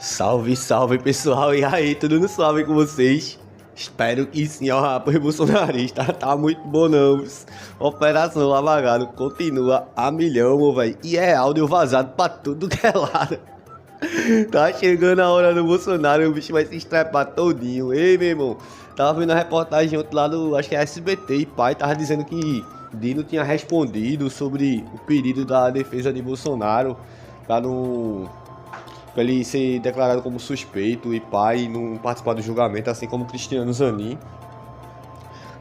Salve, salve pessoal, e aí, tudo no suave com vocês? Espero que sim, ó, rapaz, bolsonarista, tá muito bom não. Operação Lava Jato continua a milhão, meu velho, e é áudio vazado pra tudo que é lado. Tá chegando a hora do Bolsonaro, o bicho vai se estrepar todinho. Ei, meu irmão, tava vendo a reportagem ontem lá do, acho que é SBT, e pai, tava dizendo que Dino tinha respondido sobre o pedido da defesa de Bolsonaro pra não pra ele ser declarado como suspeito e pai e não participar do julgamento, assim como Cristiano Zanin.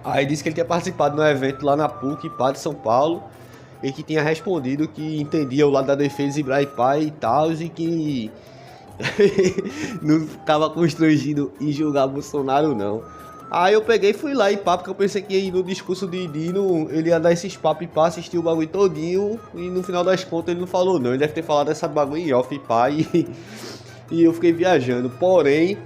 Aí disse que ele tinha participado de um evento lá na PUC, pá, de São Paulo, e que tinha respondido que entendia o lado da defesa e pai e tal, e que não ficava constrangido em julgar Bolsonaro, não. Aí eu peguei e fui lá e pá, porque eu pensei que no discurso de Dino ele ia dar esses papos e pá, assistir o bagulho todinho, e no final das contas ele não falou não, ele deve ter falado essa bagulho em off e pá, e eu fiquei viajando. Porém,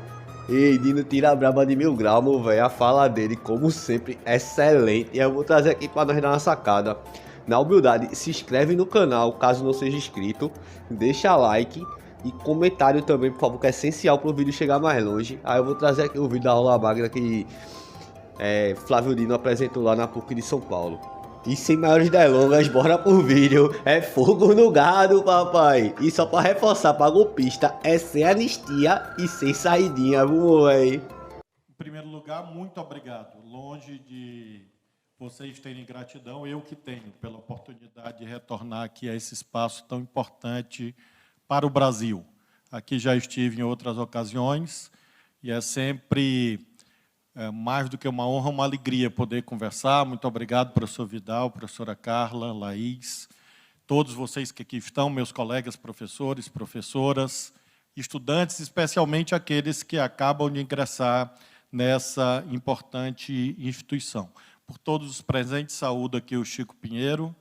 ei, Dino tira a braba de 1000 graus, meu velho. A fala dele, como sempre, excelente. E eu vou trazer aqui pra nós dar uma sacada. Na humildade, se inscreve no canal, caso não seja inscrito. Deixa like e comentário também, por favor, que é essencial pro vídeo chegar mais longe. Aí eu vou trazer aqui o vídeo da aula magna que Flávio Dino apresentou lá na PUC de São Paulo. E sem maiores delongas, bora pro vídeo. É fogo no gado, papai. E só pra reforçar pra golpista, é sem anistia e sem saidinha, viu, véi? Em primeiro lugar, muito obrigado. Longe de vocês terem gratidão, eu que tenho pela oportunidade de retornar aqui a esse espaço tão importante para o Brasil. Aqui já estive em outras ocasiões e é sempre mais do que uma honra, uma alegria poder conversar. Muito obrigado, professor Vidal, professora Carla, Laís, todos vocês que aqui estão, meus colegas professores, professoras, estudantes, especialmente aqueles que acabam de ingressar nessa importante instituição. Por todos os presentes, saúdo aqui o Chico Pinheiro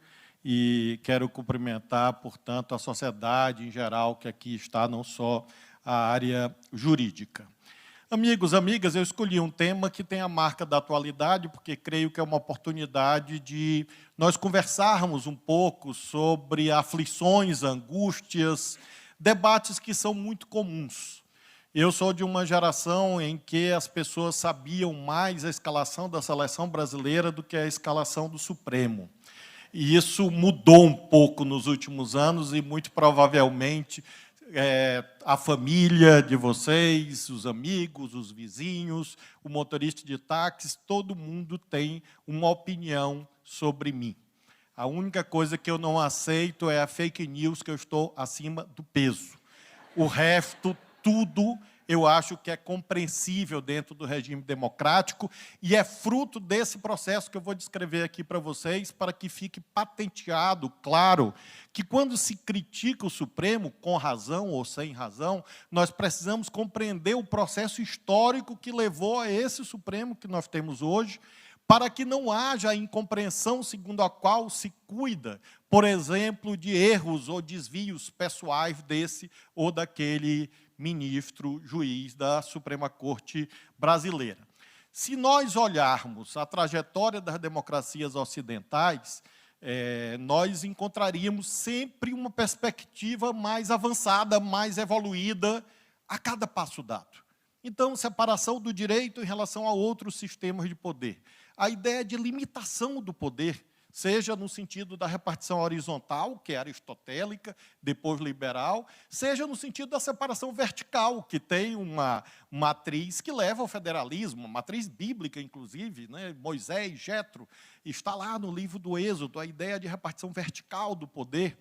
e quero cumprimentar, portanto, a sociedade em geral que aqui está, não só a área jurídica. Amigos, amigas, eu escolhi um tema que tem a marca da atualidade, porque creio que é uma oportunidade de nós conversarmos um pouco sobre aflições, angústias, debates que são muito comuns. Eu sou de uma geração em que as pessoas sabiam mais a escalação da seleção brasileira do que a escalação do Supremo. E isso mudou um pouco nos últimos anos e, muito provavelmente, a família de vocês, os amigos, os vizinhos, o motorista de táxi, todo mundo tem uma opinião sobre mim. A única coisa que eu não aceito é a fake news que eu estou acima do peso. O resto, tudo, eu acho que é compreensível dentro do regime democrático e é fruto desse processo que eu vou descrever aqui para vocês, para que fique patenteado, claro, que quando se critica o Supremo, com razão ou sem razão, nós precisamos compreender o processo histórico que levou a esse Supremo que nós temos hoje, para que não haja a incompreensão segundo a qual se cuida, por exemplo, de erros ou desvios pessoais desse ou daquele ministro, juiz da Suprema Corte brasileira. Se nós olharmos a trajetória das democracias ocidentais, nós encontraríamos sempre uma perspectiva mais avançada, mais evoluída a cada passo dado. Então, separação do direito em relação a outros sistemas de poder. A ideia de limitação do poder, seja no sentido da repartição horizontal, que é aristotélica, depois liberal, seja no sentido da separação vertical, que tem uma matriz que leva ao federalismo, uma matriz bíblica, inclusive, né? Moisés, Jetro, está lá no livro do Êxodo, a ideia de repartição vertical do poder.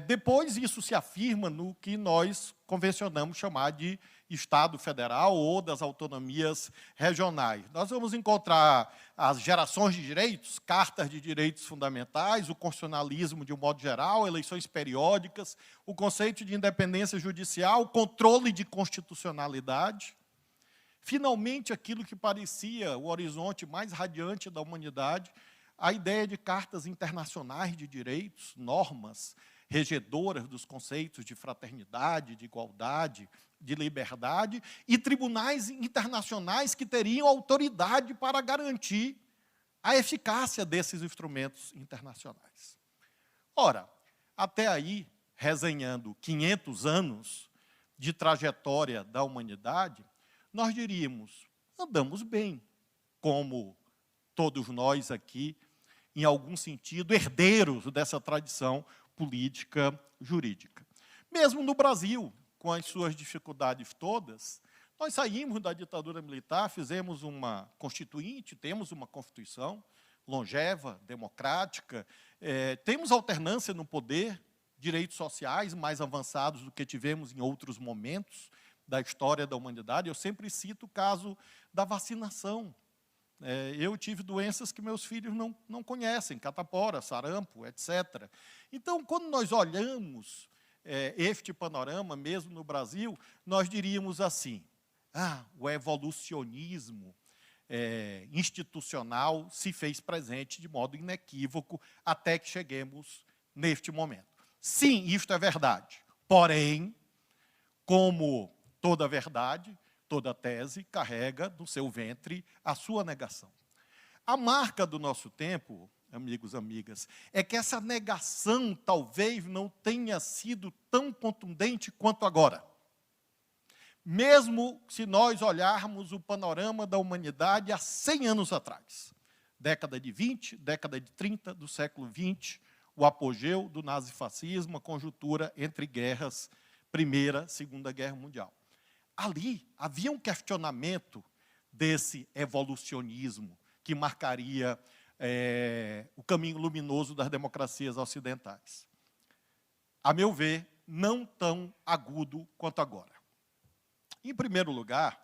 Depois, isso se afirma no que nós convencionamos chamar de Estado federal ou das autonomias regionais. Nós vamos encontrar as gerações de direitos, cartas de direitos fundamentais, o constitucionalismo de um modo geral, eleições periódicas, o conceito de independência judicial, controle de constitucionalidade. Finalmente, aquilo que parecia o horizonte mais radiante da humanidade, a ideia de cartas internacionais de direitos, normas regedoras dos conceitos de fraternidade, de igualdade, de liberdade, e tribunais internacionais que teriam autoridade para garantir a eficácia desses instrumentos internacionais. Ora, até aí, resenhando 500 anos de trajetória da humanidade, nós diríamos, andamos bem, como todos nós aqui, em algum sentido, herdeiros dessa tradição política jurídica. Mesmo no Brasil, com as suas dificuldades todas, nós saímos da ditadura militar, fizemos uma constituinte, temos uma Constituição longeva, democrática, temos alternância no poder, direitos sociais mais avançados do que tivemos em outros momentos da história da humanidade. Eu sempre cito o caso da vacinação. Eu tive doenças que meus filhos não conhecem, catapora, sarampo, etc. Então, quando nós olhamos este panorama, mesmo no Brasil, nós diríamos assim, o evolucionismo institucional se fez presente de modo inequívoco até que cheguemos neste momento. Sim, isto é verdade. Porém, como toda verdade, toda tese carrega no seu ventre a sua negação. A marca do nosso tempo, amigos e amigas, é que essa negação talvez não tenha sido tão contundente quanto agora. Mesmo se nós olharmos o panorama da humanidade há 100 anos atrás, década de 20, década de 30 do século XX, o apogeu do nazifascismo, a conjuntura entre guerras, Primeira, Segunda Guerra Mundial. Ali havia um questionamento desse evolucionismo que marcaria o caminho luminoso das democracias ocidentais. A meu ver, não tão agudo quanto agora. Em primeiro lugar,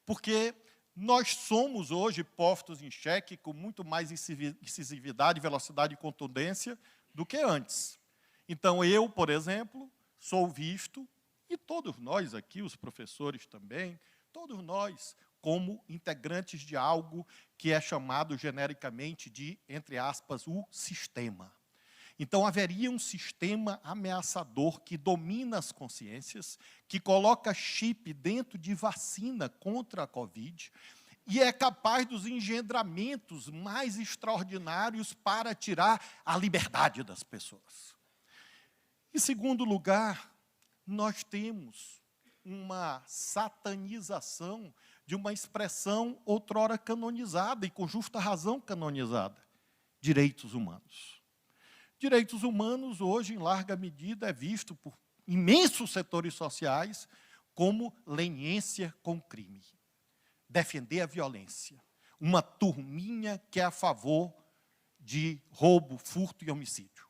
porque nós somos hoje postos em xeque com muito mais incisividade, velocidade e contundência do que antes. Então, eu, por exemplo, sou visto, e todos nós aqui, os professores também, todos nós, como integrantes de algo que é chamado genericamente de, entre aspas, o sistema. Então, haveria um sistema ameaçador que domina as consciências, que coloca chip dentro de vacina contra a Covid e é capaz dos engendramentos mais extraordinários para tirar a liberdade das pessoas. Em segundo lugar, nós temos uma satanização de uma expressão outrora canonizada, e com justa razão canonizada, direitos humanos. Direitos humanos, hoje, em larga medida, é visto por imensos setores sociais como leniência com crime. Defender a violência. Uma turminha que é a favor de roubo, furto e homicídio.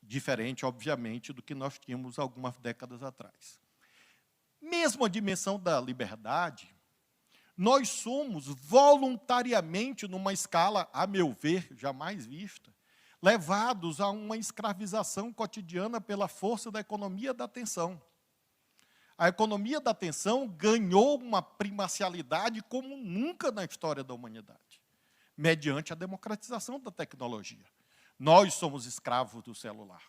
Diferente, obviamente, do que nós tínhamos algumas décadas atrás. Mesmo a dimensão da liberdade, nós somos voluntariamente, numa escala, a meu ver, jamais vista, levados a uma escravização cotidiana pela força da economia da atenção. A economia da atenção ganhou uma primacialidade como nunca na história da humanidade, mediante a democratização da tecnologia. Nós somos escravos do celular.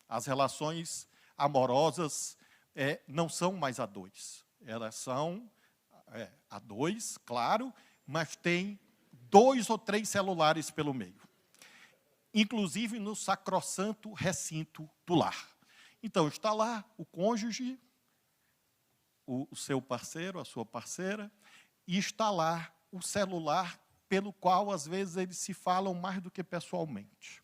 As relações amorosas não são mais a dois. Elas são a dois, claro, mas tem 2 ou 3 celulares pelo meio. Inclusive no sacrossanto recinto do lar. Então, está lá o cônjuge, o seu parceiro, a sua parceira, e está lá o celular pelo qual, às vezes, eles se falam mais do que pessoalmente.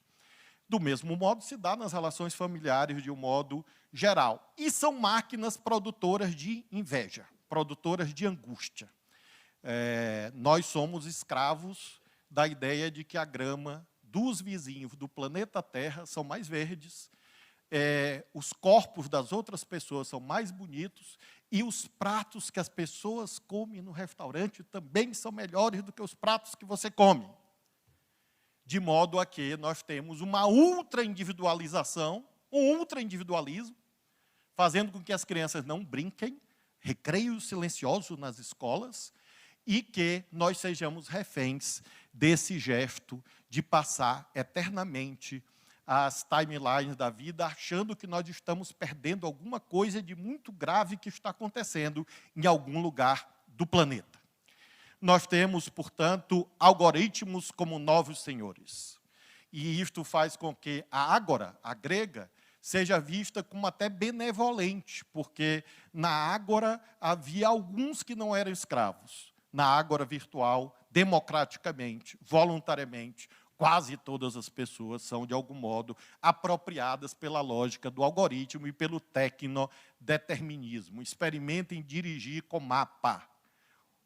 Do mesmo modo, se dá nas relações familiares de um modo geral. E são máquinas produtoras de inveja, produtoras de angústia. Nós somos escravos da ideia de que a grama dos vizinhos do planeta Terra são mais verdes, os corpos das outras pessoas são mais bonitos e os pratos que as pessoas comem no restaurante também são melhores do que os pratos que você come. De modo a que nós temos uma ultra-individualização, um ultra-individualismo, fazendo com que as crianças não brinquem, recreio silencioso nas escolas, e que nós sejamos reféns desse gesto de passar eternamente as timelines da vida, achando que nós estamos perdendo alguma coisa de muito grave que está acontecendo em algum lugar do planeta. Nós temos, portanto, algoritmos como novos senhores. E isto faz com que a ágora, a grega, seja vista como até benevolente, porque na Ágora havia alguns que não eram escravos. Na Ágora virtual, democraticamente, voluntariamente, quase todas as pessoas são, de algum modo, apropriadas pela lógica do algoritmo e pelo tecnodeterminismo. Experimentem dirigir com mapa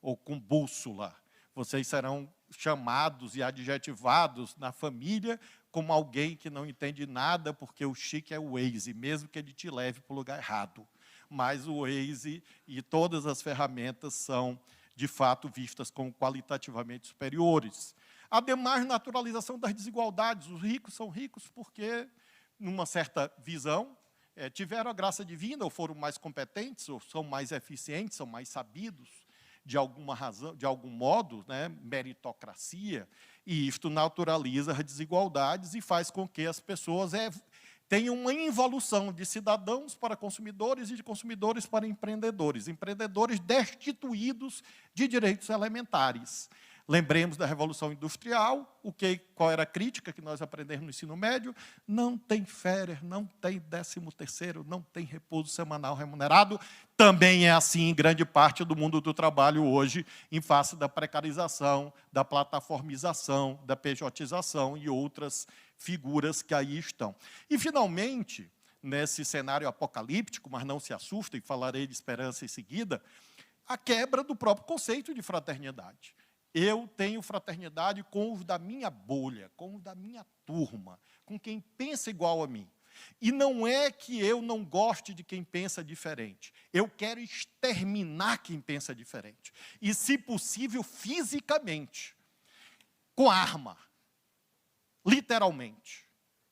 ou com bússola. Vocês serão chamados e adjetivados na família como alguém que não entende nada, porque o chique é o Waze, mesmo que ele te leve para o lugar errado. Mas o Waze e todas as ferramentas são, de fato, vistas como qualitativamente superiores. A desnaturalização das desigualdades. Os ricos são ricos porque, numa certa visão, tiveram a graça divina, ou foram mais competentes, ou são mais eficientes, são mais sabidos, de alguma razão, de algum modo, né, meritocracia, e isto naturaliza as desigualdades e faz com que as pessoas tenham uma involução de cidadãos para consumidores e de consumidores para empreendedores, empreendedores destituídos de direitos elementares. Lembremos da Revolução Industrial, qual era a crítica que nós aprendemos no ensino médio? Não tem férias, não tem 13º, não tem repouso semanal remunerado. Também é assim em grande parte do mundo do trabalho hoje, em face da precarização, da plataformização, da pejotização e outras figuras que aí estão. E, finalmente, nesse cenário apocalíptico, mas não se assustem, falarei de esperança em seguida, a quebra do próprio conceito de fraternidade. Eu tenho fraternidade com os da minha bolha, com os da minha turma, com quem pensa igual a mim. E não é que eu não goste de quem pensa diferente. Eu quero exterminar quem pensa diferente. E, se possível, fisicamente, com arma, literalmente,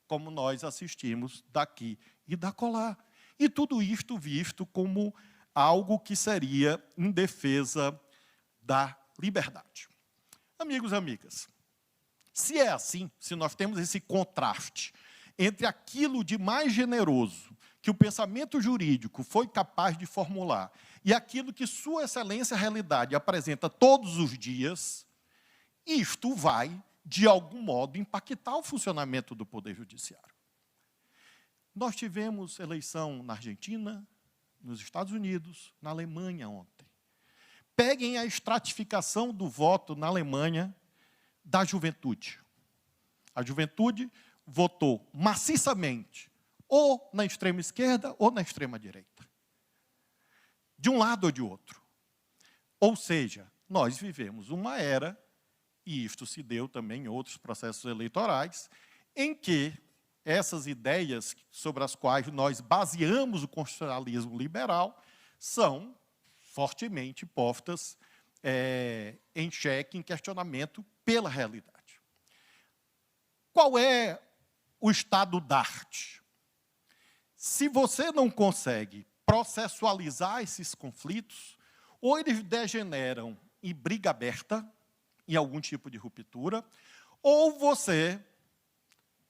como nós assistimos daqui e dacolá. E tudo isto visto como algo que seria em defesa da liberdade. Amigos e amigas, se é assim, se nós temos esse contraste entre aquilo de mais generoso que o pensamento jurídico foi capaz de formular e aquilo que Sua Excelência a realidade apresenta todos os dias, isto vai, de algum modo, impactar o funcionamento do Poder Judiciário. Nós tivemos eleição na Argentina, nos Estados Unidos, na Alemanha ontem. Peguem a estratificação do voto na Alemanha da juventude. A juventude votou maciçamente ou na extrema esquerda ou na extrema direita. De um lado ou de outro. Ou seja, nós vivemos uma era, e isto se deu também em outros processos eleitorais, em que essas ideias sobre as quais nós baseamos o constitucionalismo liberal são fortemente postas em xeque, em questionamento pela realidade. Qual é o estado da arte? Se você não consegue processualizar esses conflitos, ou eles degeneram em briga aberta, em algum tipo de ruptura, ou você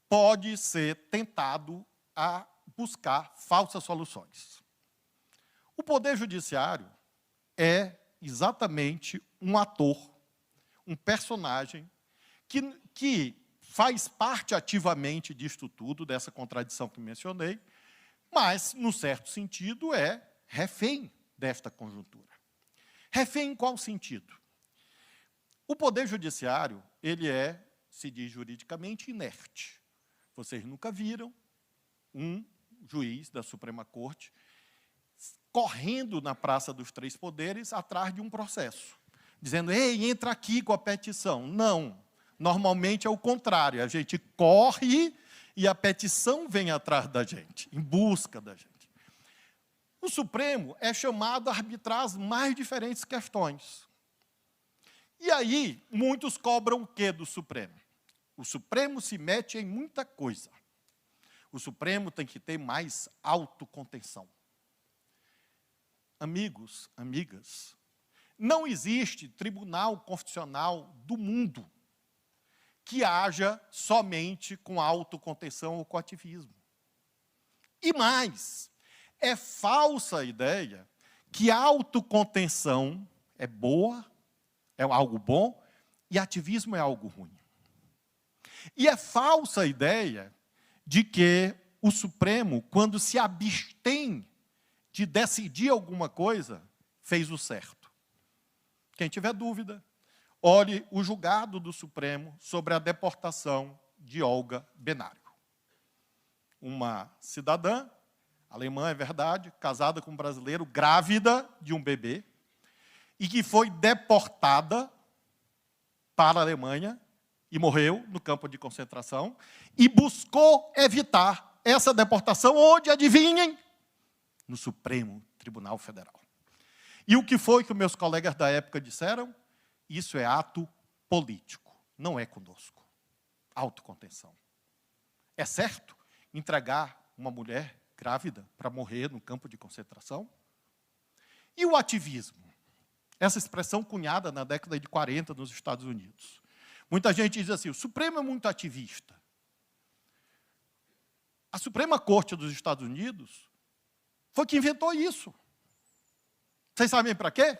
pode ser tentado a buscar falsas soluções. O Poder Judiciário é exatamente um ator, um personagem que faz parte ativamente disto tudo, dessa contradição que mencionei, mas, num certo sentido, é refém desta conjuntura. Refém em qual sentido? O Poder Judiciário, ele se diz juridicamente, inerte. Vocês nunca viram um juiz da Suprema Corte correndo na Praça dos Três Poderes atrás de um processo, dizendo, ei, entra aqui com a petição. Não, normalmente é o contrário, a gente corre e a petição vem atrás da gente, em busca da gente. O Supremo é chamado a arbitrar as mais diferentes questões. E aí, muitos cobram o quê do Supremo? O Supremo se mete em muita coisa. O Supremo tem que ter mais autocontenção. Amigos, amigas, não existe tribunal constitucional do mundo que haja somente com autocontenção ou coativismo. E mais, é falsa a ideia que a autocontenção é boa, é algo bom, e ativismo é algo ruim. E é falsa a ideia de que o Supremo, quando se abstém de decidir alguma coisa, fez o certo. Quem tiver dúvida, olhe o julgado do Supremo sobre a deportação de Olga Benário. Uma cidadã, alemã, é verdade, casada com um brasileiro, grávida de um bebê, e que foi deportada para a Alemanha e morreu no campo de concentração, e buscou evitar essa deportação onde, adivinhem? No Supremo Tribunal Federal. E o que foi que os meus colegas da época disseram? Isso é ato político, não é conosco. Autocontenção. É certo entregar uma mulher grávida para morrer no campo de concentração? E o ativismo? Essa expressão cunhada na década de 40 nos Estados Unidos. Muita gente diz assim, o Supremo é muito ativista. A Suprema Corte dos Estados Unidos foi que inventou isso. Vocês sabem para quê?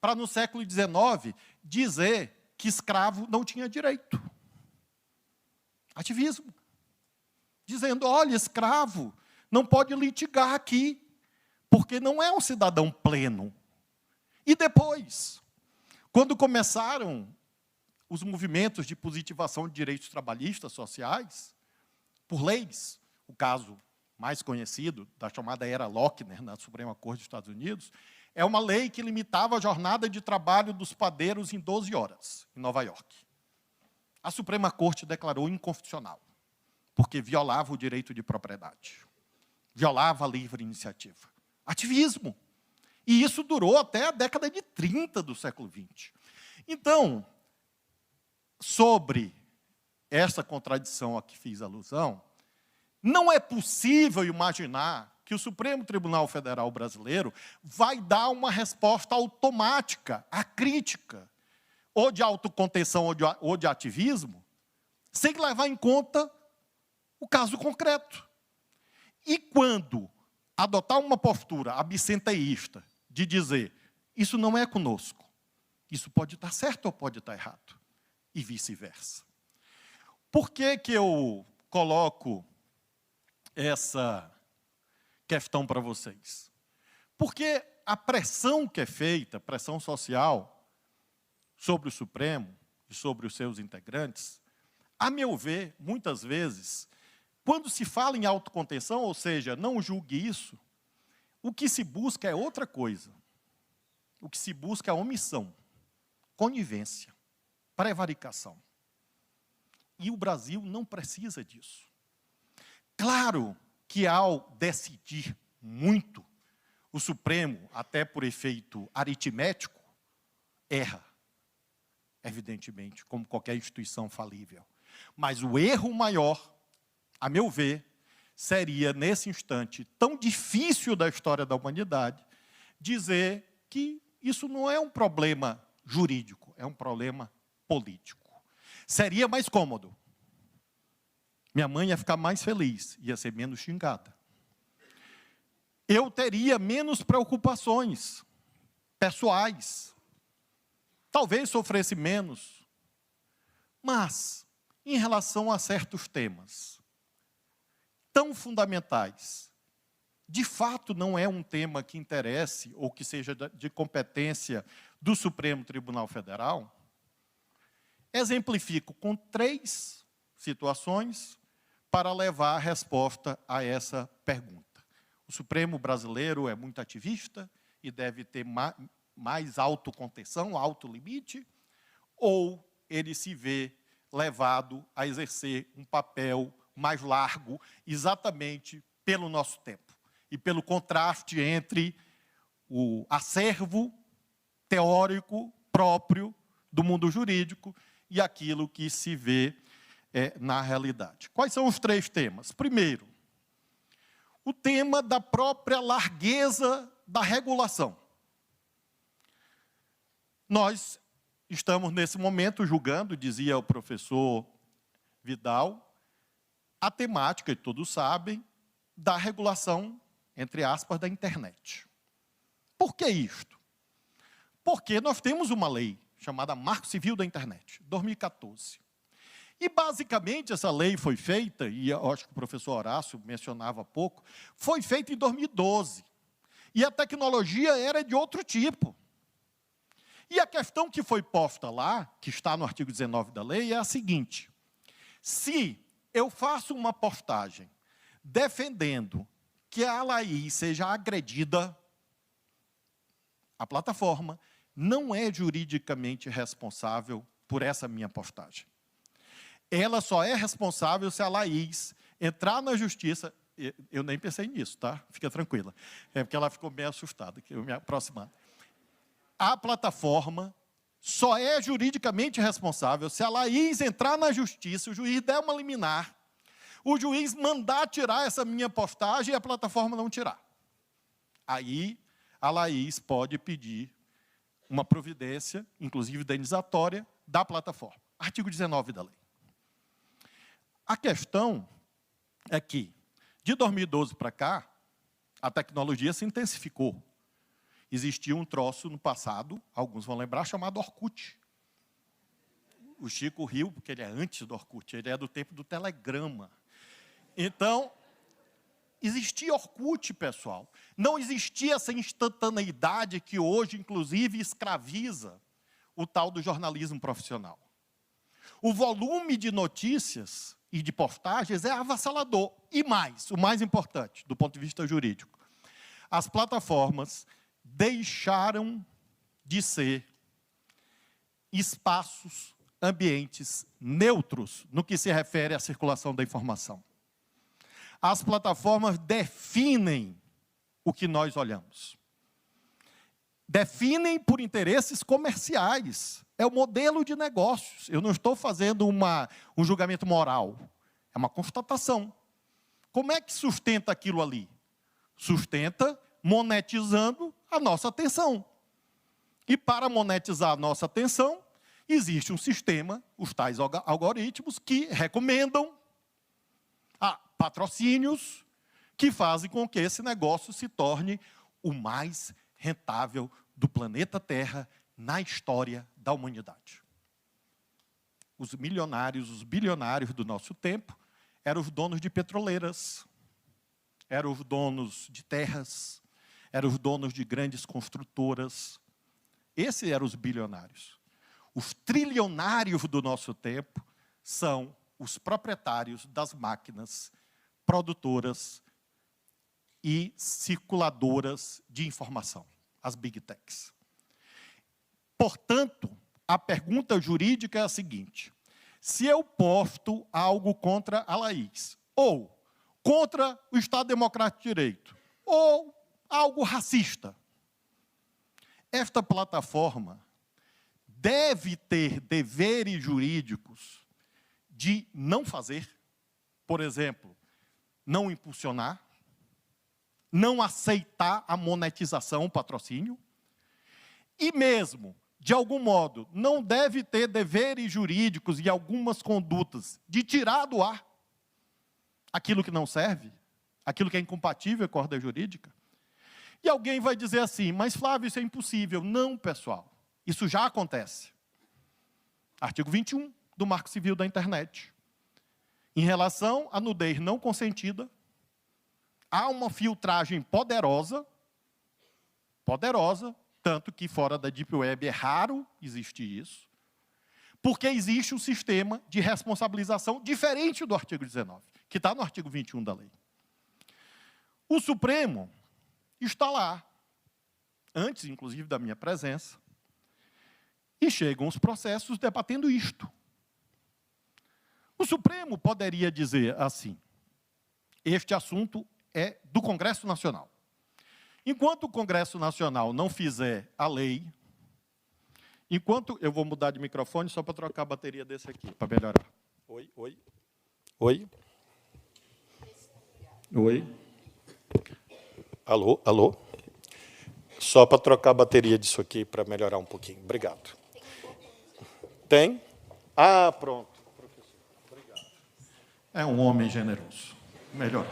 Para, no século XIX, dizer que escravo não tinha direito. Ativismo. Dizendo, olha, escravo não pode litigar aqui, porque não é um cidadão pleno. E depois, quando começaram os movimentos de positivação de direitos trabalhistas sociais, por leis, o caso mais conhecido, da chamada Era Lochner, na Suprema Corte dos Estados Unidos, é uma lei que limitava a jornada de trabalho dos padeiros em 12 horas, em Nova York. A Suprema Corte declarou inconstitucional, porque violava o direito de propriedade, violava a livre iniciativa. Ativismo. E isso durou até a década de 30 do século XX. Então, sobre essa contradição a que fiz alusão, não é possível imaginar que o Supremo Tribunal Federal brasileiro vai dar uma resposta automática à crítica, ou de autocontenção ou de ativismo, sem levar em conta o caso concreto. E quando adotar uma postura absenteísta de dizer, isso não é conosco, isso pode estar certo ou pode estar errado, e vice-versa. Por que que eu coloco essa questão para vocês? Porque a pressão que é feita, pressão social, sobre o Supremo e sobre os seus integrantes, a meu ver, muitas vezes, quando se fala em autocontenção, ou seja, não julgue isso, o que se busca é outra coisa. O que se busca é omissão, conivência, prevaricação. E o Brasil não precisa disso. Claro que ao decidir muito, o Supremo, até por efeito aritmético, erra, evidentemente, como qualquer instituição falível. Mas o erro maior, a meu ver, seria, nesse instante tão difícil da história da humanidade, dizer que isso não é um problema jurídico, é um problema político. Seria mais cômodo. Minha mãe ia ficar mais feliz, ia ser menos xingada. Eu teria menos preocupações pessoais. Talvez sofresse menos. Mas, em relação a certos temas tão fundamentais, de fato não é um tema que interesse ou que seja de competência do Supremo Tribunal Federal, exemplifico com 3 situações para levar a resposta a essa pergunta. O Supremo brasileiro é muito ativista e deve ter mais autocontenção, autolimite, ou ele se vê levado a exercer um papel mais largo, exatamente pelo nosso tempo, e pelo contraste entre o acervo teórico próprio do mundo jurídico e aquilo que se vê na realidade. Quais são os 3 temas? Primeiro, o tema da própria largueza da regulação. Nós estamos, nesse momento, julgando, dizia o professor Vidal, a temática, e todos sabem, da regulação, entre aspas, da internet. Por que isto? Porque nós temos uma lei chamada Marco Civil da Internet, 2014, E, basicamente, essa lei foi feita, e eu acho que o professor Horácio mencionava há pouco, foi feita em 2012. E a tecnologia era de outro tipo. E a questão que foi posta lá, que está no artigo 19 da lei, é a seguinte: se eu faço uma postagem defendendo que a Laís seja agredida, a plataforma não é juridicamente responsável por essa minha postagem. Ela só é responsável se a Laís entrar na justiça. Eu nem pensei nisso, tá? Fica tranquila. É porque ela ficou meio assustada, que eu me aproximando. A plataforma só é juridicamente responsável se a Laís entrar na justiça, o juiz der uma liminar, o juiz mandar tirar essa minha postagem e a plataforma não tirar. Aí, a Laís pode pedir uma providência, inclusive indenizatória, da plataforma. Artigo 19 da lei. A questão é que, de 2012 para cá, a tecnologia se intensificou. Existia um troço no passado, alguns vão lembrar, chamado Orkut. O Chico riu, porque ele é antes do Orkut, ele é do tempo do telegrama. Então, existia Orkut, pessoal. Não existia essa instantaneidade que hoje, inclusive, escraviza o tal do jornalismo profissional. O volume de notícias e de postagens é avassalador. E mais, o mais importante, do ponto de vista jurídico, as plataformas deixaram de ser espaços, ambientes neutros no que se refere à circulação da informação. As plataformas definem o que nós olhamos. Definem por interesses comerciais. É o modelo de negócios. Eu não estou fazendo um julgamento moral. É uma constatação. Como é que sustenta aquilo ali? Sustenta monetizando a nossa atenção. E para monetizar a nossa atenção, existe um sistema, os tais algoritmos, que recomendam patrocínios que fazem com que esse negócio se torne o mais rentável do planeta Terra na história da humanidade. Os milionários, os bilionários do nosso tempo eram os donos de petroleiras, eram os donos de terras, eram os donos de grandes construtoras. Esses eram os bilionários. Os trilionários do nosso tempo são os proprietários das máquinas produtoras e circuladoras de informação, as Big Techs. Portanto, a pergunta jurídica é a seguinte: se eu posto algo contra a Laís, ou contra o Estado Democrático de Direito, ou algo racista, esta plataforma deve ter deveres jurídicos de não fazer, por exemplo, não impulsionar, não aceitar a monetização, o patrocínio, e mesmo, de algum modo, não deve ter deveres jurídicos e algumas condutas de tirar do ar aquilo que não serve, aquilo que é incompatível com a ordem jurídica. E alguém vai dizer assim: mas Flávio, isso é impossível. Não, pessoal, isso já acontece. Artigo 21 do Marco Civil da Internet. Em relação à nudez não consentida, há uma filtragem poderosa, tanto que fora da Deep Web é raro existir isso, porque existe um sistema de responsabilização diferente do artigo 19, que está no artigo 21 da lei. O Supremo está lá, antes, inclusive, da minha presença, e chegam os processos debatendo isto. O Supremo poderia dizer assim: este assunto é do Congresso Nacional. Enquanto o Congresso Nacional não fizer a lei, enquanto... Eu vou mudar de microfone só para trocar a bateria desse aqui, para melhorar. Oi, oi. Oi. Oi. Alô, alô. Só para trocar a bateria disso aqui, para melhorar um pouquinho. Obrigado. Tem? Ah, pronto. É um homem generoso. Melhor.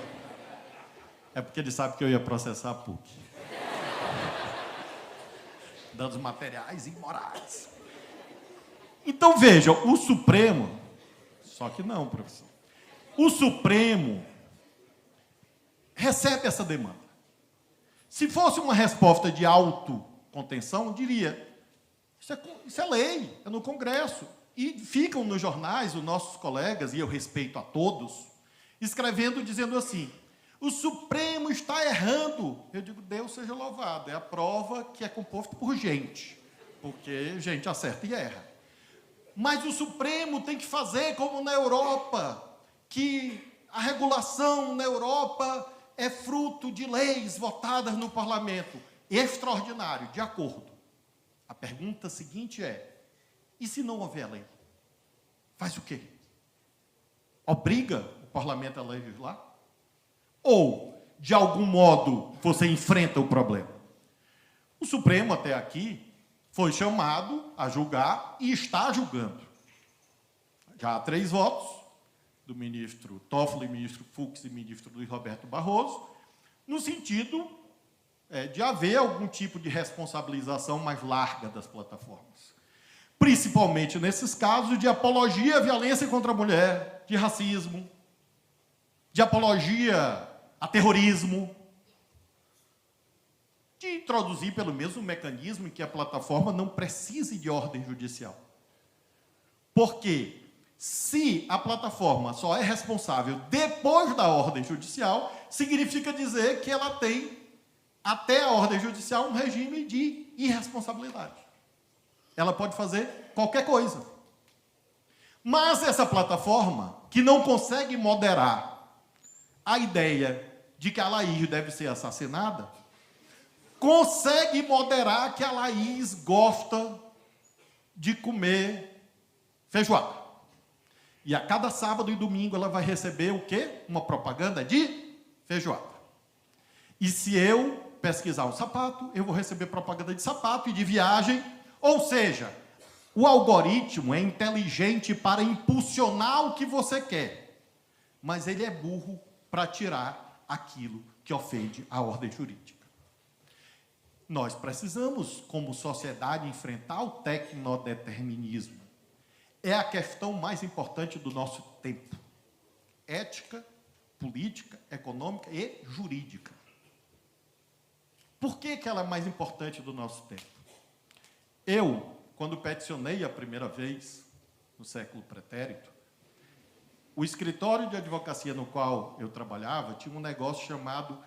É porque ele sabe que eu ia processar a PUC. Dados materiais imorais. Então, vejam, o Supremo Só que não, professor. O Supremo recebe essa demanda. Se fosse uma resposta de autocontenção, diria, isso é lei, é no Congresso. E ficam nos jornais os nossos colegas, e eu respeito a todos, escrevendo, dizendo assim, o Supremo está errando. Eu digo, Deus seja louvado, é a prova que é composto por gente, porque gente acerta e erra. Mas o Supremo tem que fazer como na Europa, que a regulação na Europa é fruto de leis votadas no parlamento. Extraordinário, de acordo. A pergunta seguinte é, e se não houver lei? Faz o quê? Obriga o parlamento a legislar? Ou, de algum modo, você enfrenta o problema? O Supremo, até aqui, foi chamado a julgar e está julgando. Já há 3 votos, do ministro Toffoli, ministro Fux e ministro Luiz Roberto Barroso, no sentido de haver algum tipo de responsabilização mais larga das plataformas. Principalmente nesses casos de apologia à violência contra a mulher, de racismo, de apologia a terrorismo, de introduzir pelo menos um mecanismo em que a plataforma não precise de ordem judicial. Porque se a plataforma só é responsável depois da ordem judicial, significa dizer que ela tem, até a ordem judicial, um regime de irresponsabilidade. Ela pode fazer qualquer coisa. Mas essa plataforma, que não consegue moderar a ideia de que a Laís deve ser assassinada, consegue moderar que a Laís gosta de comer feijoada. E a cada sábado e domingo ela vai receber o quê? Uma propaganda de feijoada. E se eu pesquisar um sapato, eu vou receber propaganda de sapato e de viagem. Ou seja, o algoritmo é inteligente para impulsionar o que você quer, mas ele é burro para tirar aquilo que ofende a ordem jurídica. Nós precisamos, como sociedade, enfrentar o tecnodeterminismo. É a questão mais importante do nosso tempo. Ética, política, econômica e jurídica. Por que ela é mais importante do nosso tempo? Eu, quando peticionei a primeira vez, no século pretérito, o escritório de advocacia no qual eu trabalhava tinha um negócio chamado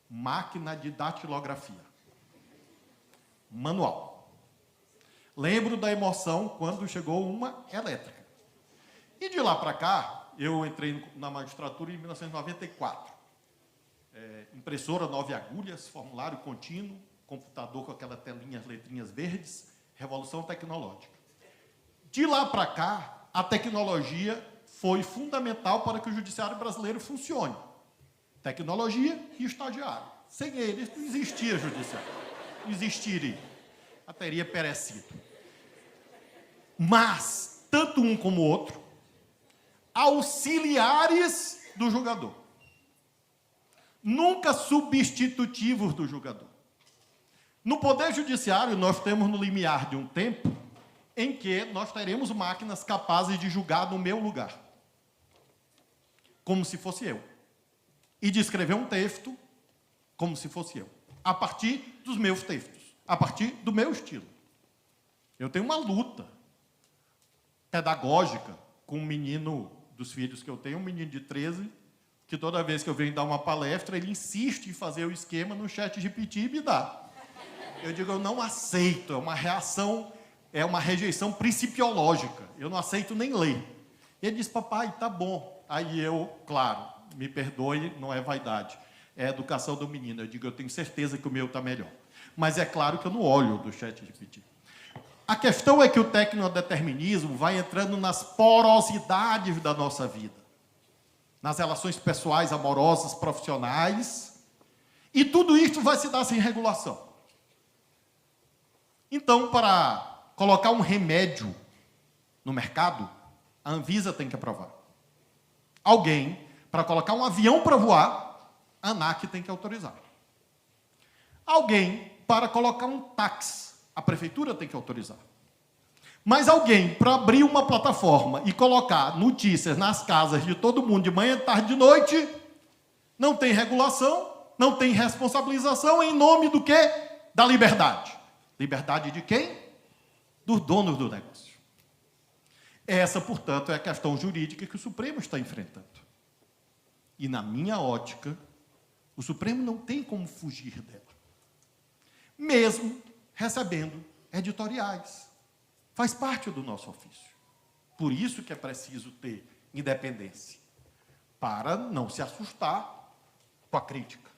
máquina de datilografia. Manual. Lembro da emoção quando chegou uma elétrica. E de lá para cá, eu entrei na magistratura em 1994. Impressora 9 agulhas, formulário contínuo, computador com aquela telinha, as letrinhas verdes, revolução tecnológica. De lá para cá, a tecnologia foi fundamental para que o judiciário brasileiro funcione. Tecnologia e estagiário. Sem eles, não existia judiciário. Não existiria. A teria perecido. Mas, tanto um como o outro, auxiliares do julgador. Nunca substitutivos do julgador. No Poder Judiciário, nós temos no limiar de um tempo em que nós teremos máquinas capazes de julgar no meu lugar. Como se fosse eu. E de escrever um texto como se fosse eu. A partir dos meus textos. A partir do meu estilo. Eu tenho uma luta pedagógica com um menino dos filhos que eu tenho, um menino de 13, que toda vez que eu venho dar uma palestra, ele insiste em fazer o esquema no ChatGPT e me dá. Eu digo, eu não aceito, é uma reação, é uma rejeição principiológica, eu não aceito nem ler. Ele diz, papai, tá bom. Aí eu, claro, me perdoe, não é vaidade, é a educação do menino. Eu digo, eu tenho certeza que o meu está melhor. Mas é claro que eu não olho do ChatGPT. A questão é que o tecnodeterminismo vai entrando nas porosidades da nossa vida, nas relações pessoais, amorosas, profissionais, e tudo isso vai se dar sem regulação. Então, para colocar um remédio no mercado, a Anvisa tem que aprovar. Alguém, para colocar um avião para voar, a ANAC tem que autorizar. Alguém, para colocar um táxi, a prefeitura tem que autorizar. Mas alguém, para abrir uma plataforma e colocar notícias nas casas de todo mundo de manhã, tarde e de noite, não tem regulação, não tem responsabilização, em nome do quê? Da liberdade. Liberdade de quem? Dos donos do negócio. Essa, portanto, é a questão jurídica que o Supremo está enfrentando. E, na minha ótica, o Supremo não tem como fugir dela. Mesmo recebendo editoriais. Faz parte do nosso ofício. Por isso que é preciso ter independência. Para não se assustar com a crítica.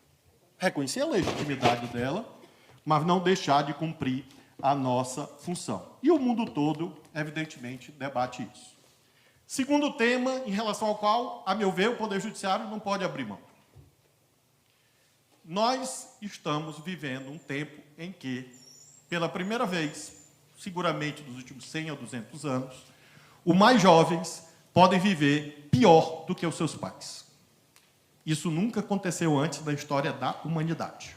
Reconhecer a legitimidade dela, mas não deixar de cumprir a nossa função. E o mundo todo, evidentemente, debate isso. Segundo tema, em relação ao qual, a meu ver, o Poder Judiciário não pode abrir mão. Nós estamos vivendo um tempo em que, pela primeira vez, seguramente nos últimos 100 ou 200 anos, os mais jovens podem viver pior do que os seus pais. Isso nunca aconteceu antes da história da humanidade.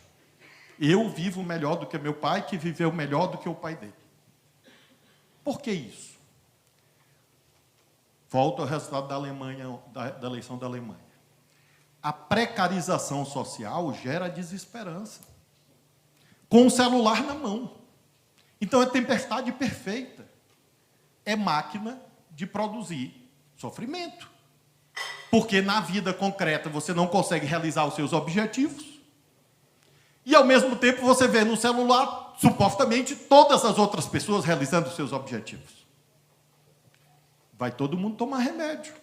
Eu vivo melhor do que meu pai, que viveu melhor do que o pai dele. Por que isso? Volto ao resultado da Alemanha, da eleição da Alemanha. A precarização social gera desesperança. Com o celular na mão. Então, é tempestade perfeita. É máquina de produzir sofrimento. Porque na vida concreta você não consegue realizar os seus objetivos. E, ao mesmo tempo, você vê no celular, supostamente, todas as outras pessoas realizando os seus objetivos. Vai todo mundo tomar remédio.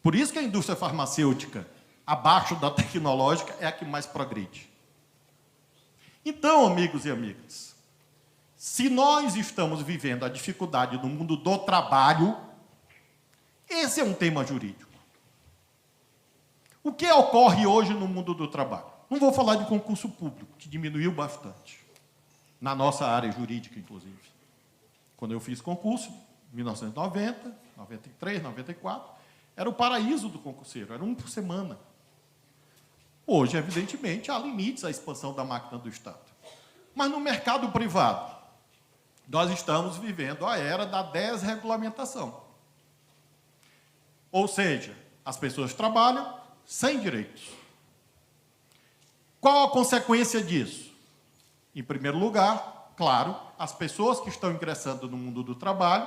Por isso que a indústria farmacêutica, abaixo da tecnológica, é a que mais progride. Então, amigos e amigas, se nós estamos vivendo a dificuldade no mundo do trabalho, esse é um tema jurídico. O que ocorre hoje no mundo do trabalho? Não vou falar de concurso público, que diminuiu bastante, na nossa área jurídica, inclusive. Quando eu fiz concurso, em 1990, 93, 94, era o paraíso do concurseiro, era um por semana. Hoje, evidentemente, há limites à expansão da máquina do Estado. Mas no mercado privado, nós estamos vivendo a era da desregulamentação. Ou seja, as pessoas trabalham sem direitos. Qual a consequência disso? Em primeiro lugar, claro, as pessoas que estão ingressando no mundo do trabalho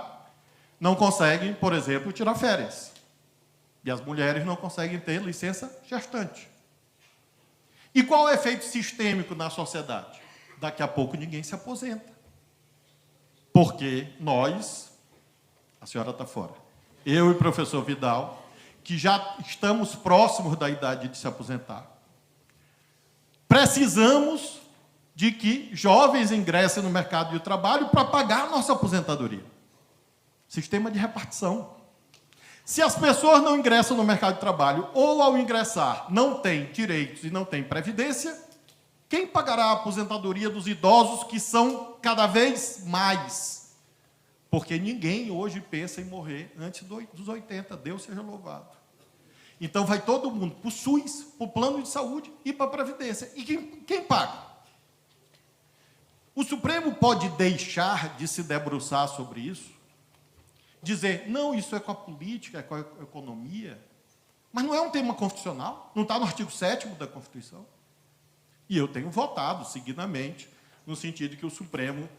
não conseguem, por exemplo, tirar férias. E as mulheres não conseguem ter licença gestante. E qual é o efeito sistêmico na sociedade? Daqui a pouco ninguém se aposenta. Porque nós, a senhora está fora, eu e o professor Vidal, que já estamos próximos da idade de se aposentar, precisamos de que jovens ingressem no mercado de trabalho para pagar a nossa aposentadoria. Sistema de repartição. Se as pessoas não ingressam no mercado de trabalho, ou ao ingressar não têm direitos e não têm previdência, quem pagará a aposentadoria dos idosos, que são cada vez mais? Porque ninguém hoje pensa em morrer antes dos 80, Deus seja louvado. Então vai todo mundo para o SUS, para o plano de saúde e para a Previdência. E quem paga? O Supremo pode deixar de se debruçar sobre isso? Dizer, não, isso é com a política, é com a economia, mas não é um tema constitucional, não está no artigo 7º da Constituição. E eu tenho votado seguidamente no sentido que o Supremo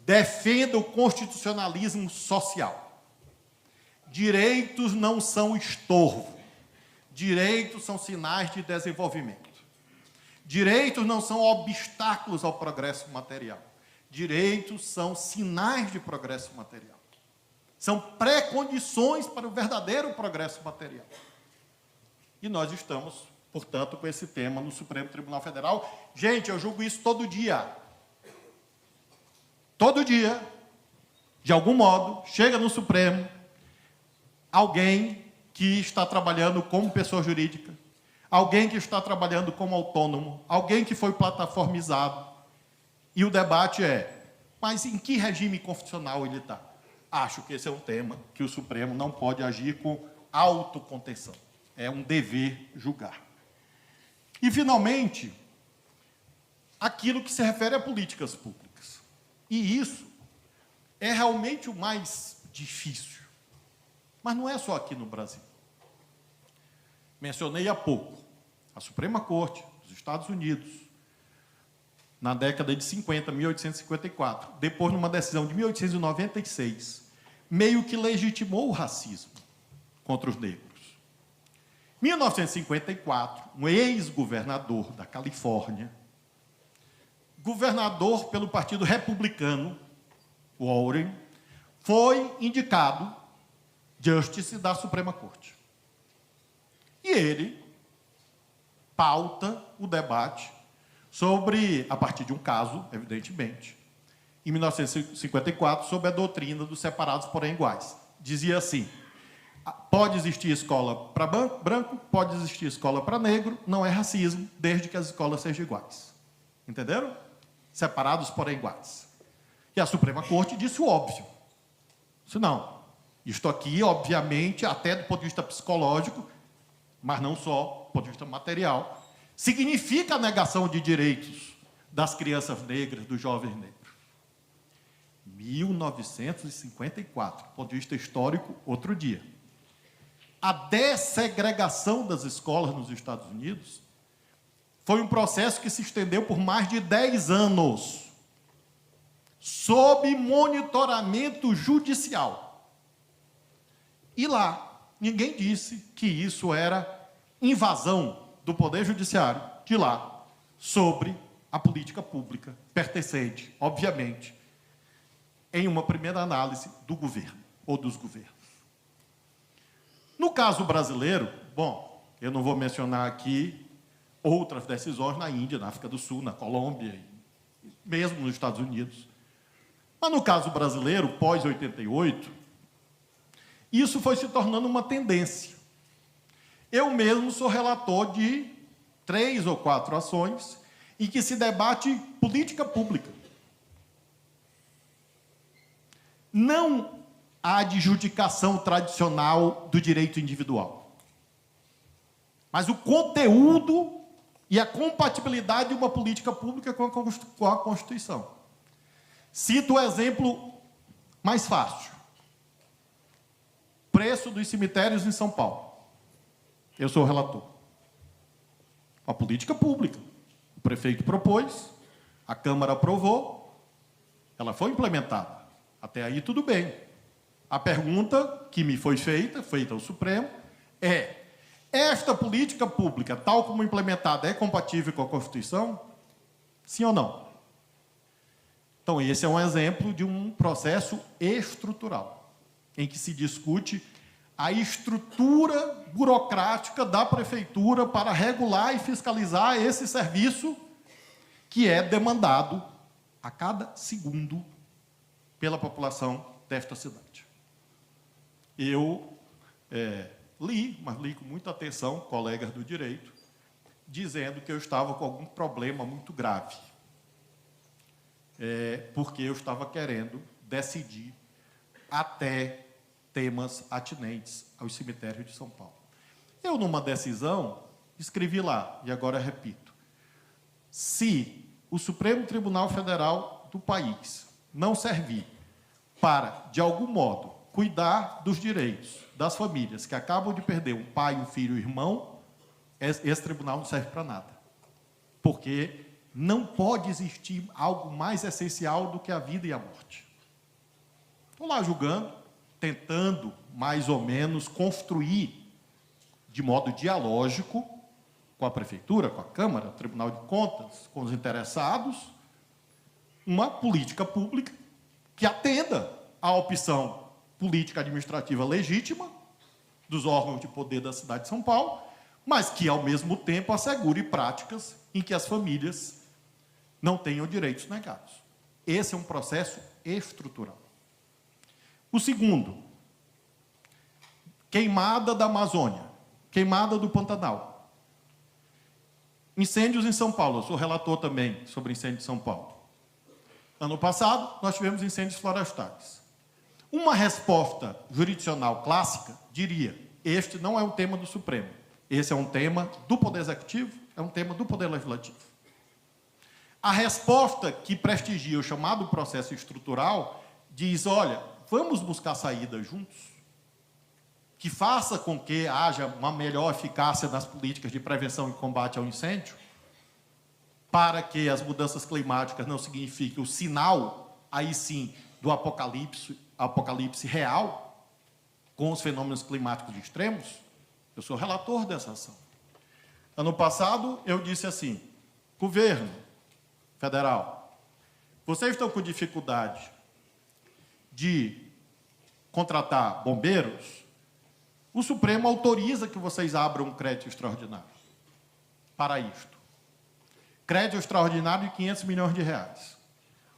defenda o constitucionalismo social. Direitos não são estorvo. Direitos são sinais de desenvolvimento. Direitos não são obstáculos ao progresso material. Direitos são sinais de progresso material. São pré-condições para o verdadeiro progresso material. E nós estamos, portanto, com esse tema no Supremo Tribunal Federal. Gente, eu julgo isso todo dia. Todo dia, de algum modo, chega no Supremo alguém que está trabalhando como pessoa jurídica, alguém que está trabalhando como autônomo, alguém que foi plataformizado. E o debate é, mas em que regime constitucional ele está? Acho que esse é um tema que o Supremo não pode agir com autocontenção. É um dever julgar. E, finalmente, aquilo que se refere a políticas públicas. E isso é realmente o mais difícil. Mas não é só aqui no Brasil. Mencionei há pouco a Suprema Corte dos Estados Unidos, na década de 50, 1854, depois, numa decisão de 1896, meio que legitimou o racismo contra os negros. Em 1954, um ex-governador da Califórnia, governador pelo Partido Republicano, Warren, foi indicado Justice da Suprema Corte. E ele pauta o debate sobre, a partir de um caso, evidentemente, em 1954, sobre a doutrina dos separados, porém iguais. Dizia assim: pode existir escola para branco, pode existir escola para negro, não é racismo, desde que as escolas sejam iguais. Entenderam? Separados, porém iguais. E a Suprema Corte disse o óbvio. Disse, não, isto aqui, obviamente, até do ponto de vista psicológico, mas não só do ponto de vista material, significa a negação de direitos das crianças negras, dos jovens negros. 1954, do ponto de vista histórico, outro dia. A dessegregação das escolas nos Estados Unidos foi um processo que se estendeu por mais de 10 anos, sob monitoramento judicial. E lá, ninguém disse que isso era invasão do Poder Judiciário de lá sobre a política pública pertencente, obviamente, em uma primeira análise do governo ou dos governos. No caso brasileiro, bom, eu não vou mencionar aqui outras decisões na Índia, na África do Sul, na Colômbia, mesmo nos Estados Unidos. Mas no caso brasileiro, pós-88, isso foi se tornando uma tendência. Eu mesmo sou relator de 3 ou 4 ações em que se debate política pública. Não a adjudicação tradicional do direito individual, mas o conteúdo e a compatibilidade de uma política pública com a Constituição. Cito o exemplo mais fácil. Preço dos cemitérios em São Paulo. Eu sou o relator. A política pública. O prefeito propôs, a Câmara aprovou, ela foi implementada. Até aí tudo bem. A pergunta que me foi feita ao Supremo, é: esta política pública, tal como implementada, é compatível com a Constituição? Sim ou não? Então, esse é um exemplo de um processo estrutural, em que se discute a estrutura burocrática da prefeitura para regular e fiscalizar esse serviço que é demandado a cada segundo pela população desta cidade. Eu li, mas li com muita atenção, colegas do direito, dizendo que eu estava com algum problema muito grave, porque eu estava querendo decidir até temas atinentes aos cemitérios de São Paulo. Eu, numa decisão, escrevi lá, e agora repito: se o Supremo Tribunal Federal do país não servir para, de algum modo, cuidar dos direitos das famílias que acabam de perder um pai, um filho, um irmão, esse tribunal não serve para nada. Porque não pode existir algo mais essencial do que a vida e a morte. Estou lá julgando, tentando, mais ou menos, construir, de modo dialógico, com a Prefeitura, com a Câmara, o Tribunal de Contas, com os interessados, uma política pública que atenda à opção política administrativa legítima dos órgãos de poder da cidade de São Paulo, mas que, ao mesmo tempo, assegure práticas em que as famílias não tenham direitos negados. Esse é um processo estrutural. O segundo, queimada da Amazônia, queimada do Pantanal. Incêndios em São Paulo, eu sou relator também sobre incêndio em São Paulo. Ano passado, nós tivemos incêndios florestais. Uma resposta jurisdicional clássica diria: este não é um tema do Supremo, esse é um tema do Poder Executivo, é um tema do Poder Legislativo. A resposta que prestigia o chamado processo estrutural diz, olha, vamos buscar saídas juntos, que faça com que haja uma melhor eficácia nas políticas de prevenção e combate ao incêndio, para que as mudanças climáticas não signifiquem o sinal, aí sim, do apocalipse real, com os fenômenos climáticos extremos. Eu sou relator dessa ação. Ano passado, eu disse assim, governo federal, vocês estão com dificuldade de contratar bombeiros, o Supremo autoriza que vocês abram um crédito extraordinário para isto. Crédito extraordinário de 500 milhões de reais.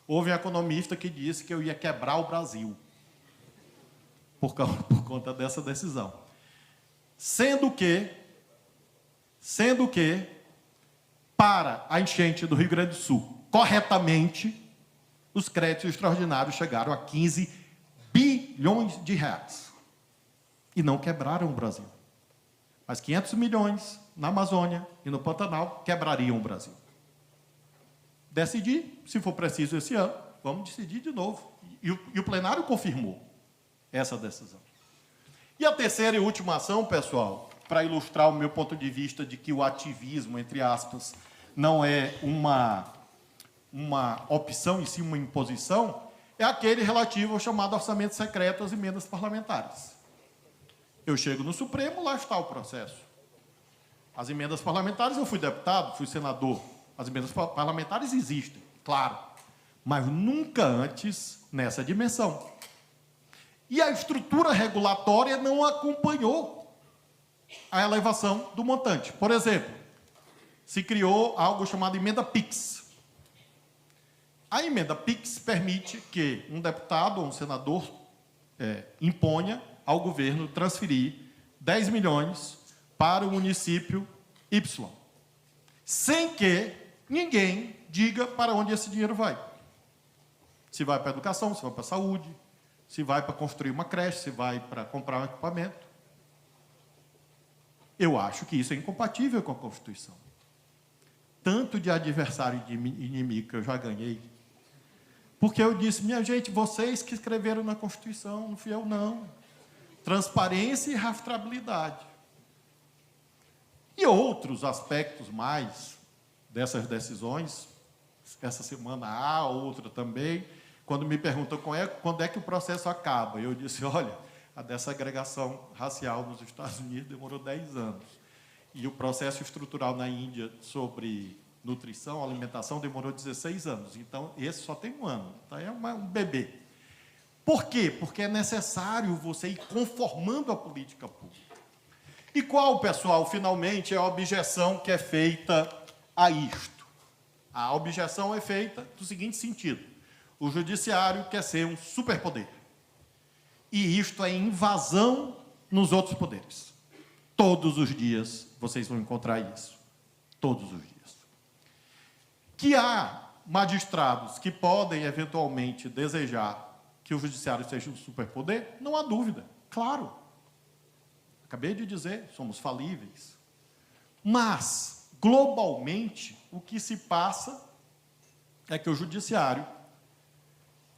Houve um economista que disse que eu ia quebrar o Brasil por conta dessa decisão. Sendo que, para a enchente do Rio Grande do Sul, corretamente, os créditos extraordinários chegaram a 15 bilhões de reais. E não quebraram o Brasil. Mas 500 milhões na Amazônia e no Pantanal quebrariam o Brasil. Decidi, se for preciso esse ano, vamos decidir de novo. E o plenário confirmou essa decisão. E a terceira e última ação, pessoal, para ilustrar o meu ponto de vista de que o ativismo, entre aspas, não é uma opção e sim uma imposição, é aquele relativo ao chamado orçamento secreto, às emendas parlamentares. Eu chego no Supremo, lá está o processo. As emendas parlamentares, eu fui deputado, fui senador. As emendas parlamentares existem, claro, mas nunca antes nessa dimensão. E a estrutura regulatória não acompanhou a elevação do montante. Por exemplo, se criou algo chamado emenda PIX. A emenda PIX permite que um deputado ou um senador imponha ao governo transferir 10 milhões para o município Y, sem que ninguém diga para onde esse dinheiro vai. Se vai para a educação, se vai para a saúde, se vai para construir uma creche, se vai para comprar um equipamento. Eu acho que isso é incompatível com a Constituição. Tanto de adversário e de inimigo que eu já ganhei. Porque eu disse, minha gente, vocês que escreveram na Constituição, não fui eu, não. Transparência e rastreabilidade. E outros aspectos mais dessas decisões, essa semana há outra também, quando me perguntam quando é que o processo acaba, eu disse, olha, a desagregação racial nos Estados Unidos demorou 10 anos. E o processo estrutural na Índia sobre nutrição, alimentação, demorou 16 anos. Então, esse só tem 1 ano. Então, é um bebê. Por quê? Porque é necessário você ir conformando a política pública. E qual, pessoal, finalmente, é a objeção que é feita a isto? A objeção é feita do seguinte sentido. O judiciário quer ser um superpoder. E isto é invasão nos outros poderes. Todos os dias vocês vão encontrar isso. Todos os dias. Que há magistrados que podem, eventualmente, desejar que o judiciário seja um superpoder, não há dúvida. Claro. Acabei de dizer, somos falíveis. Mas, globalmente, o que se passa é que o judiciário,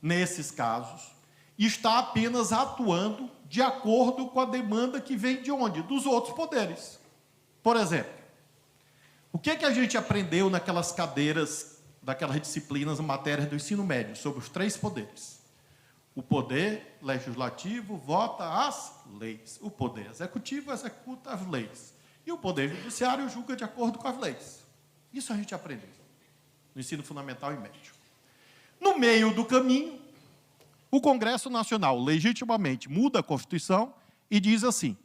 nesses casos, está apenas atuando de acordo com a demanda que vem de onde? Dos outros poderes. Por exemplo, o que a gente aprendeu naquelas cadeiras, daquelas disciplinas, matérias do ensino médio, sobre os 3 poderes? O poder legislativo vota as leis. O poder executivo executa as leis. E o poder judiciário julga de acordo com as leis. Isso a gente aprendeu no ensino fundamental e médio. No meio do caminho, o Congresso Nacional legitimamente muda a Constituição e diz assim,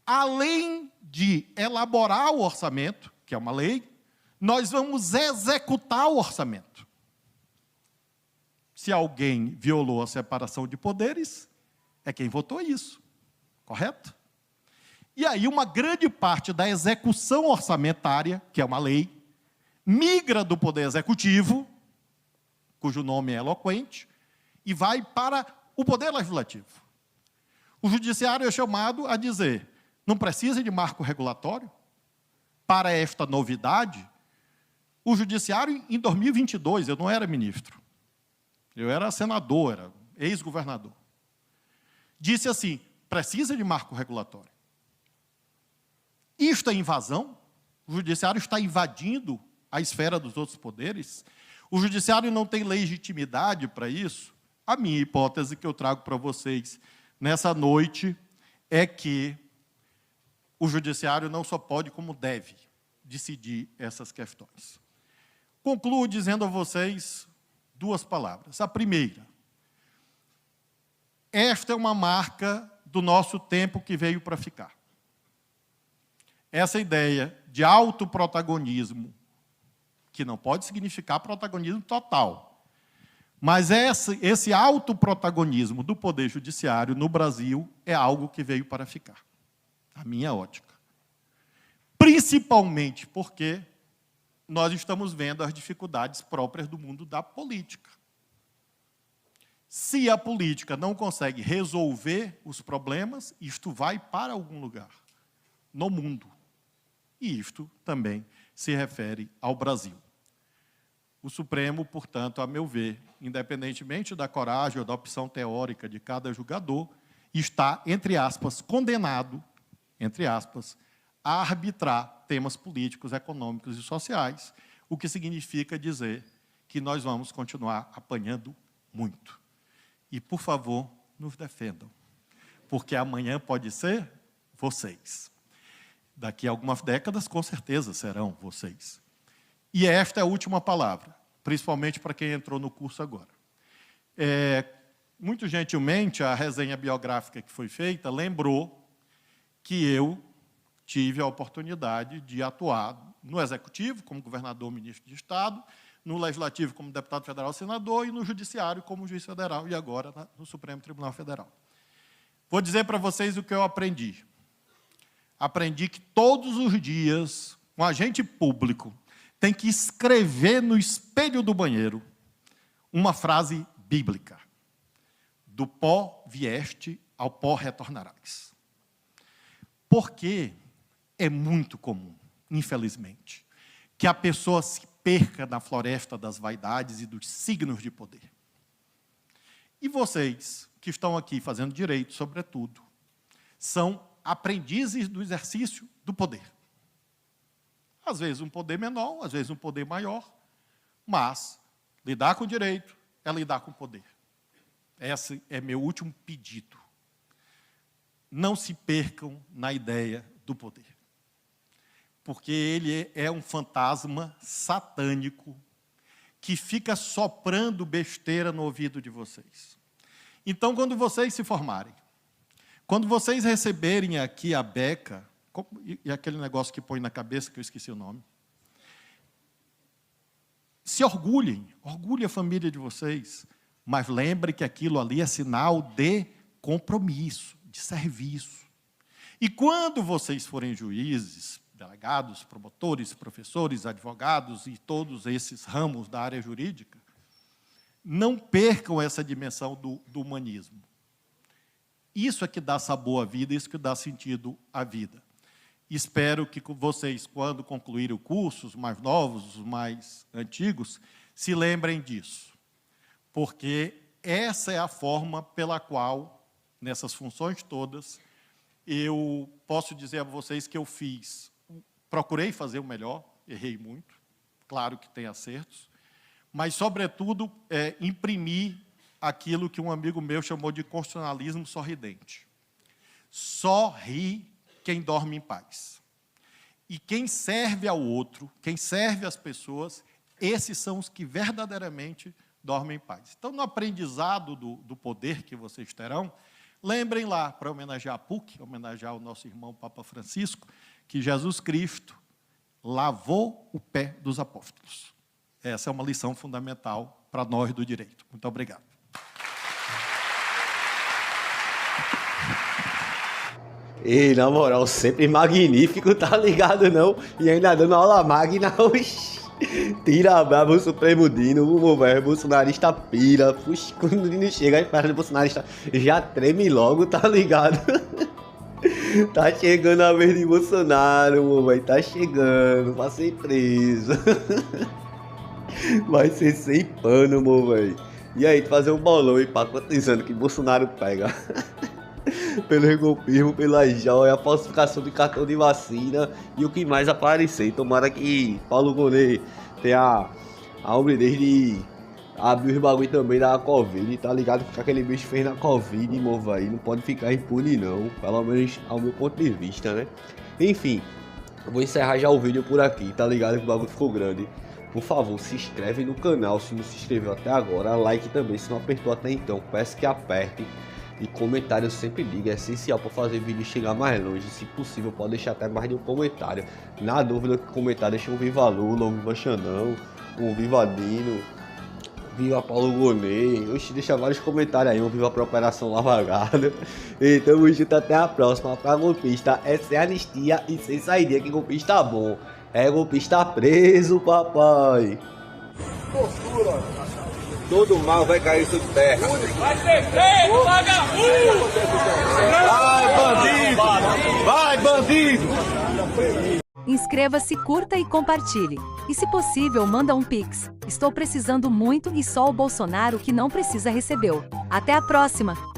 além de elaborar o orçamento, que é uma lei, nós vamos executar o orçamento. Se alguém violou a separação de poderes, é quem votou isso, correto? E aí uma grande parte da execução orçamentária, que é uma lei, migra do poder executivo, cujo nome é eloquente, e vai para o poder legislativo. O judiciário é chamado a dizer, não precisa de marco regulatório? Para esta novidade, o judiciário, em 2022, eu não era ministro, eu era senador, era ex-governador, disse assim: precisa de marco regulatório. Isto é invasão? O judiciário está invadindo a esfera dos outros poderes? O judiciário não tem legitimidade para isso? A minha hipótese que eu trago para vocês nessa noite é que o judiciário não só pode, como deve, decidir essas questões. Concluo dizendo a vocês duas palavras. A primeira: esta é uma marca do nosso tempo que veio para ficar. Essa ideia de autoprotagonismo, que não pode significar protagonismo total, mas esse autoprotagonismo do Poder Judiciário no Brasil é algo que veio para ficar, a minha ótica. Principalmente porque nós estamos vendo as dificuldades próprias do mundo da política. Se a política não consegue resolver os problemas, isto vai para algum lugar no mundo. E isto também se refere ao Brasil. O Supremo, portanto, a meu ver, independentemente da coragem ou da opção teórica de cada julgador, está, entre aspas, condenado, entre aspas, a arbitrar temas políticos, econômicos e sociais, o que significa dizer que nós vamos continuar apanhando muito. E, por favor, nos defendam, porque amanhã pode ser vocês. Daqui a algumas décadas, com certeza, serão vocês. E esta é a última palavra, principalmente para quem entrou no curso agora. Muito gentilmente, a resenha biográfica que foi feita lembrou que eu tive a oportunidade de atuar no Executivo, como governador, ministro de Estado, no Legislativo, como deputado federal, senador, e no Judiciário, como juiz federal, e agora no Supremo Tribunal Federal. Vou dizer para vocês o que eu aprendi. Aprendi que todos os dias, um agente público tem que escrever no espelho do banheiro uma frase bíblica: do pó vieste, ao pó retornarás. Porque é muito comum, infelizmente, que a pessoa se perca na floresta das vaidades e dos signos de poder. E vocês, que estão aqui fazendo direito, sobretudo, são aprendizes do exercício do poder. Às vezes um poder menor, às vezes um poder maior, mas lidar com o direito é lidar com o poder. Esse é meu último pedido. Não se percam na ideia do poder, porque ele é um fantasma satânico que fica soprando besteira no ouvido de vocês. Então, quando vocês se formarem, quando vocês receberem aqui a beca, e aquele negócio que põe na cabeça, que eu esqueci o nome, se orgulhem a família de vocês, mas lembrem que aquilo ali é sinal de compromisso, de serviço. E quando vocês forem juízes, delegados, promotores, professores, advogados e todos esses ramos da área jurídica, não percam essa dimensão do humanismo. Isso é que dá sabor à vida, isso que dá sentido à vida. Espero que vocês, quando concluírem o curso, os mais novos, os mais antigos, se lembrem disso. Porque essa é a forma pela qual, nessas funções todas, eu posso dizer a vocês que eu procurei fazer o melhor, errei muito, claro que tem acertos, mas, sobretudo, imprimir aquilo que um amigo meu chamou de constitucionalismo sorridente. Só ri quem dorme em paz. E quem serve ao outro, quem serve às pessoas, esses são os que verdadeiramente dormem em paz. Então, no aprendizado do poder que vocês terão, lembrem lá, para homenagear a PUC, homenagear o nosso irmão Papa Francisco, que Jesus Cristo lavou o pé dos apóstolos. Essa é uma lição fundamental para nós do direito. Muito obrigado. E, na moral, sempre magnífico, tá ligado, não? E ainda dando aula magna, oxi. Tira bravo o Supremo Dino, o velho bolsonarista pira. Puxa, quando o Dino chega, a perna do bolsonarista já treme logo, tá ligado? Tá chegando a vez de Bolsonaro, meu velho, tá chegando, vai ser preso. Vai ser sem pano, meu velho. E aí, fazer um bolão e pá, quantos anos que Bolsonaro pega? Pelo regolpismo, pela joia, a falsificação de cartão de vacina e o que mais aparecer. Tomara que Paulo Gonet tenha a humildade de abrir os bagulho também da Covid, tá ligado? Que aquele bicho fez na Covid, movo aí, não pode ficar impune não, pelo menos ao meu ponto de vista, né? Enfim, eu vou encerrar já o vídeo por aqui, tá ligado? Que o bagulho ficou grande. Por favor, se inscreve no canal se não se inscreveu até agora, like também se não apertou até então, peço que aperte. E comentário eu sempre digo, é essencial para fazer vídeo chegar mais longe. Se possível, pode deixar até mais de um comentário. Na dúvida, que comentário, deixa um Viva Lula, um Viva Xandão, um Viva Dino, Viva Paulo Gonet. Oxi, deixa vários comentários aí, um Viva pra Operação Lava Jato. E tamo junto, até a próxima. Pra golpista é sem anistia e sem saída, que golpista bom. É golpista preso, papai. Postura. Todo mal vai cair sobre terra. Vai ser preso, vagabundo! Vai, bandido! Vai, bandido! Inscreva-se, curta e compartilhe. E se possível, manda um Pix. Estou precisando muito e só o Bolsonaro que não precisa recebeu. Até a próxima!